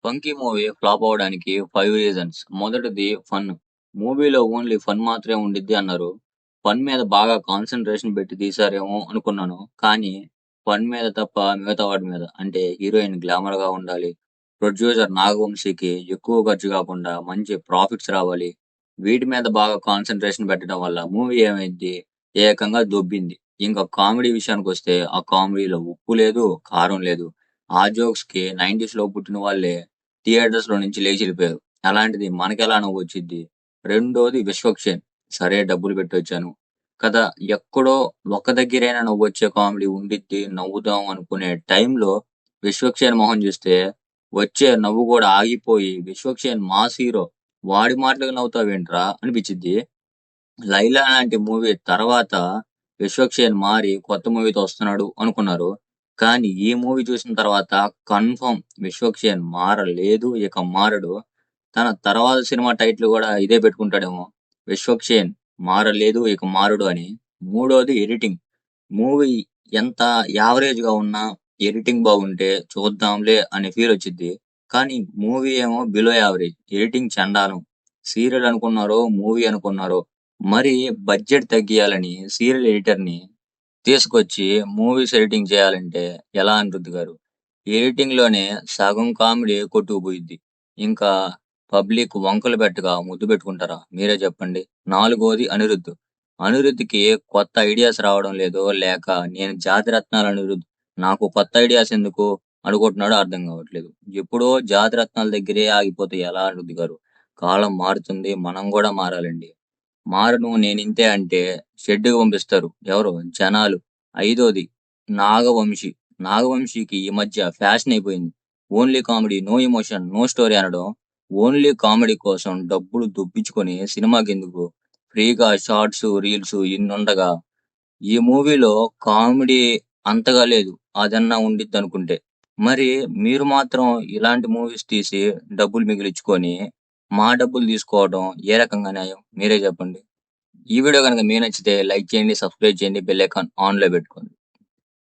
'పంకీ' movie flop అవ్వడానికి 5 reasons. మొదటిది fun. మూవీలో ఓన్లీ ఫన్ మాత్రమే ఉండిద్ది అన్నారు. ఫన్ మీద బాగా కాన్సంట్రేషన్ పెట్టి తీశారేమో అనుకున్నాను. కానీ ఫన్ మీద తప్ప మిగతా వాటి మీద అంటే హీరోయిన్ గ్లామర్‌గా ఉండాలి. ప్రొడ్యూసర్ నాగవంశీకి ఎక్కువ ఖర్చు కాకుండా మంచి ప్రాఫిట్స్ రావాలి. వీటి మీద బాగా కాన్సంట్రేషన్ పెట్టడం వల్ల మూవీ ఏమైద్ది ఏకంగా దొబ్బింది. ఇంకా కామెడీ విషయానికొస్తే ఆ కామెడీలో ఉప్పు లేదు, కారం లేదు. ఆ జోక్స్‌కి 90స్‌లో పుట్టిన వాళ్ళే థియేటర్స్‌లో నుంచి లేచి ఎళ్ళిపోయారు. అలాంటిది మనకెలా నవ్వొచ్చిద్ది? రెండోది 'విశ్వక్ సేన్'. సరే డబ్బులు పెట్టొచ్చాను కదా! ఎక్కడో ఒక్క దగ్గరైనా నవ్వొచ్చే కామెడీ ఉండిద్ది, నవ్వుదాం అనుకునే టైంలో 'విశ్వక్ సేన్' మొహం చూస్తే వచ్చే నవ్వు కూడా ఆగిపోయి 'విశ్వక్ సేన్' మాస్ హీరో. వాడి మాటలకి నవ్వుతావేంట్రా అనిపిచ్చిద్ది. 'లైలా' లాంటి మూవీ తర్వాత 'విశ్వక్ సేన్' మారి కొత్త మూవీతో వస్తున్నాడు అనుకున్నారు. కానీ ఈ మూవీ చూసిన తర్వాత కన్ఫర్మ్ 'విశ్వక్ సేన్' మారలేదు, ఇక మారడు. తన తర్వాత సినిమా టైటిల్ గూడా ఇదే పెట్టుకుంటాడేమో. 'విశ్వక్ సేన్ మారలేదు, ఇక మారడు' అని. మూడోది ఎడిటింగ్. మూవీ ఎంత యావరేజ్‌గా ఉన్నా ఎడిటింగ్ బాగుంటే చూద్దాంలే అనే ఫీలొచ్చిద్ది. కానీ మూవీ ఏమో బిలో యావరేజ్. ఎడిటింగ్ చెండాలం. సీరియల్ అనుకున్నారో, మూవీ అనుకున్నారో మరి బడ్జెట్ తగ్గియాలని సీరియల్ ఎడిటర్‌ని తీసుకొచ్చి మూవీస్ ఎడిటింగ్ చేయాలంటే ఎలా అనిరుద్ గారు? ఎడిటింగ్‌లోనే సగం కామెడీ కొట్టుకుపోయిద్ది. ఇంకా పబ్లిక్ వంకలు పెట్టగా ముద్దు పెట్టుకుంటారా? మీరే చెప్పండి. నాలుగోది అనిరుద్. అనిరుద్‌కి కొత్త ఐడియాస్ రావడం లేదో, లేక నేను జాతిరత్నాల అనిరుద్ నాకు కొత్త ఐడియాస్ ఎందుకు అనుకుంటున్నాడో అర్థం కావట్లేదు. ఎప్పుడో జాతిరత్నాల దగ్గరే ఆగిపోతే ఎలా అనిరుద్ గారు? కాలం మారుతుంది. మనం గూడా మారాలండి. మారను నేనింతే అంటే షెడ్డుకి పంపిస్తారు. ఎవరు? జనాలు. ఐదోది నాగవంశి. నాగవంశికి ఈ మధ్య ఫ్యాషన్ అయిపోయింది. Only comedy, no emotion, no story అనడం. ఓన్లీ కామెడీ కోసం డబ్బులు దొబ్బించుకొని సినిమాకెందుకు? ఫ్రీగా షార్ట్స్, రీల్స్ ఇన్నుండగా ఈ మూవీలో కామెడీ అంతగా లేదు. అదన్నా ఉండిద్దనుకుంటే. మరి మీరు మాత్రం ఇలాంటి మూవీస్ తీసి డబ్బులు మిగిలిచ్చుకొని, మా డబ్బులు తీసుకోవడం ఏ రకంగా న్యాయం? మీరే చెప్పండి. ఈ వీడియో గనుక మీకు నచ్చితే లైక్ చేయండి, సబ్స్క్రైబ్ చేయండి, బెల్ ఐకాన్ ఆన్‌లో పెట్టుకోండి.